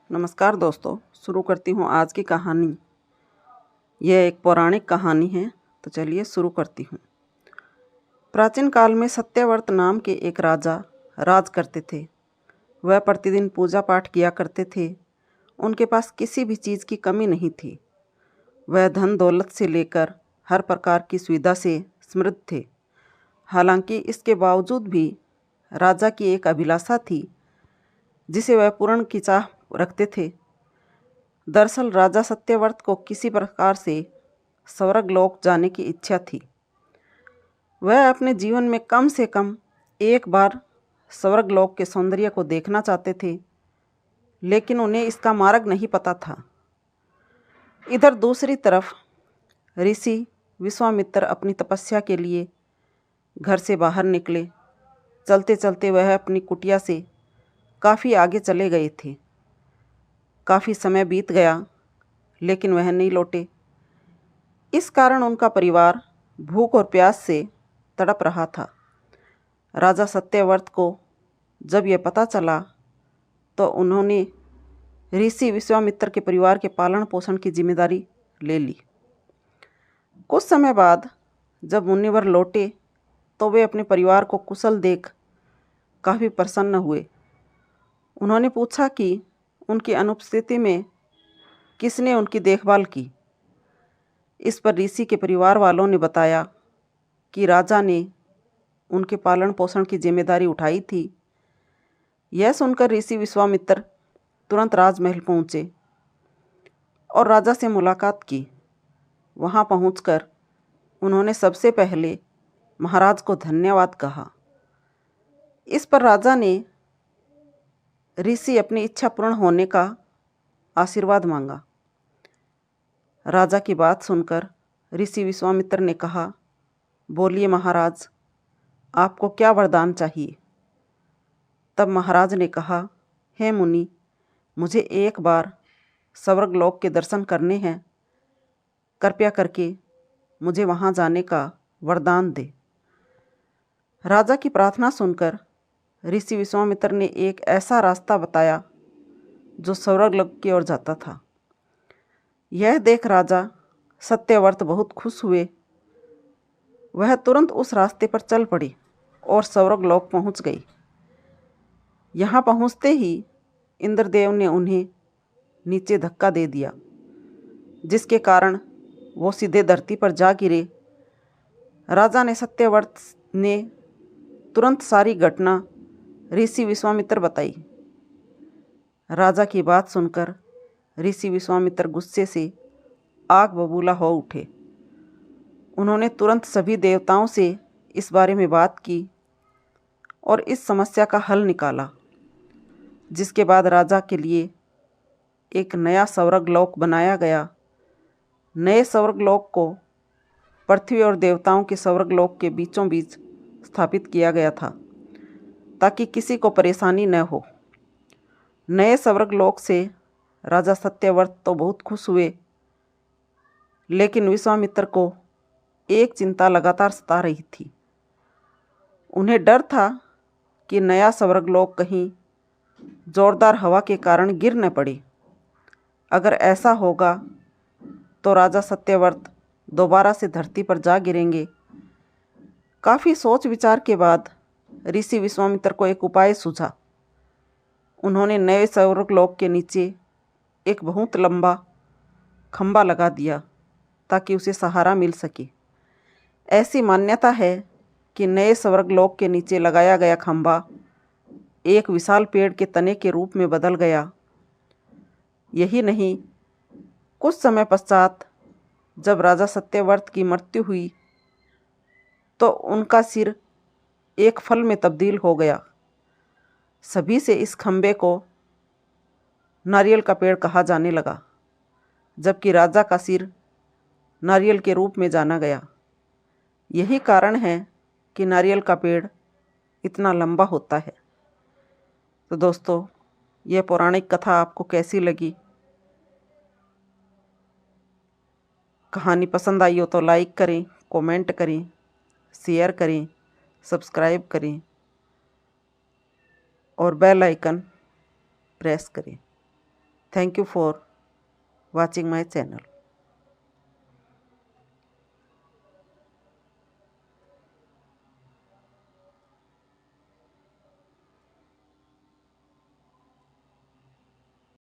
नमस्कार दोस्तों, शुरू करती हूँ आज की कहानी। यह एक पौराणिक कहानी है, तो चलिए शुरू करती हूँ। प्राचीन काल में सत्यव्रत नाम के एक राजा राज करते थे। वह प्रतिदिन पूजा पाठ किया करते थे। उनके पास किसी भी चीज़ की कमी नहीं थी। वह धन दौलत से लेकर हर प्रकार की सुविधा से समृद्ध थे। हालांकि इसके बावजूद भी राजा की एक अभिलाषा थी जिसे वह पूर्ण की चाह रखते थे। दरअसल राजा सत्यव्रत को किसी प्रकार से स्वर्गलोक जाने की इच्छा थी। वह अपने जीवन में कम से कम एक बार स्वर्गलोक के सौंदर्य को देखना चाहते थे, लेकिन उन्हें इसका मार्ग नहीं पता था। इधर दूसरी तरफ ऋषि विश्वामित्र अपनी तपस्या के लिए घर से बाहर निकले। चलते चलते वह अपनी कुटिया से काफ़ी आगे चले गए थे। काफ़ी समय बीत गया, लेकिन वह नहीं लौटे। इस कारण उनका परिवार भूख और प्यास से तड़प रहा था। राजा सत्यव्रत को जब यह पता चला तो उन्होंने ऋषि विश्वामित्र के परिवार के पालन पोषण की जिम्मेदारी ले ली। कुछ समय बाद जब मुनिवर लौटे तो वे अपने परिवार को कुशल देख काफ़ी प्रसन्न हुए। उन्होंने पूछा कि उनकी अनुपस्थिति में किसने उनकी देखभाल की। इस पर ऋषि के परिवार वालों ने बताया कि राजा ने उनके पालन पोषण की जिम्मेदारी उठाई थी। यह सुनकर ऋषि विश्वामित्र तुरंत राजमहल पहुँचे और राजा से मुलाकात की। वहाँ पहुँचकर उन्होंने सबसे पहले महाराज को धन्यवाद कहा। इस पर राजा ने ऋषि अपनी इच्छा पूर्ण होने का आशीर्वाद मांगा। राजा की बात सुनकर ऋषि विश्वामित्र ने कहा, बोलिए महाराज, आपको क्या वरदान चाहिए। तब महाराज ने कहा, हे मुनि, मुझे एक बार स्वर्गलोक के दर्शन करने हैं। कृपया करके मुझे वहाँ जाने का वरदान दे। राजा की प्रार्थना सुनकर ऋषि विश्वामित्र ने एक ऐसा रास्ता बताया जो स्वर्गलोक की ओर जाता था। यह देख राजा सत्यव्रत बहुत खुश हुए। वह तुरंत उस रास्ते पर चल पड़ी और स्वर्गलोक पहुंच गई। यहाँ पहुँचते ही इंद्रदेव ने उन्हें नीचे धक्का दे दिया, जिसके कारण वो सीधे धरती पर जा गिरे। राजा ने सत्यव्रत ने तुरंत सारी घटना ऋषि विश्वामित्र बताई। राजा की बात सुनकर ऋषि विश्वामित्र गुस्से से आग बबूला हो उठे। उन्होंने तुरंत सभी देवताओं से इस बारे में बात की और इस समस्या का हल निकाला, जिसके बाद राजा के लिए एक नया स्वर्गलोक बनाया गया। नए स्वर्गलोक को पृथ्वी और देवताओं के स्वर्गलोक के बीचों बीच स्थापित किया गया था, ताकि किसी को परेशानी न हो। नए स्वर्गलोक से राजा सत्यव्रत तो बहुत खुश हुए, लेकिन विश्वामित्र को एक चिंता लगातार सता रही थी। उन्हें डर था कि नया स्वर्गलोक कहीं जोरदार हवा के कारण गिर न पड़े। अगर ऐसा होगा तो राजा सत्यव्रत दोबारा से धरती पर जा गिरेंगे। काफ़ी सोच विचार के बाद ऋषि विश्वामित्र को एक उपाय सूझा। उन्होंने नए स्वर्गलोक के नीचे एक बहुत लंबा खंभा लगा दिया ताकि उसे सहारा मिल सके। ऐसी मान्यता है कि नए स्वर्गलोक के नीचे लगाया गया खंभा एक विशाल पेड़ के तने के रूप में बदल गया। यही नहीं, कुछ समय पश्चात जब राजा सत्यव्रत की मृत्यु हुई तो उनका सिर एक फल में तब्दील हो गया। सभी से इस खंभे को नारियल का पेड़ कहा जाने लगा, जबकि राजा का सिर नारियल के रूप में जाना गया। यही कारण है कि नारियल का पेड़ इतना लंबा होता है। तो दोस्तों, यह पौराणिक कथा आपको कैसी लगी? कहानी पसंद आई हो तो लाइक करें, कमेंट करें, शेयर करें, सब्सक्राइब करें और बेल आइकन प्रेस करें। Thank you for watching my channel.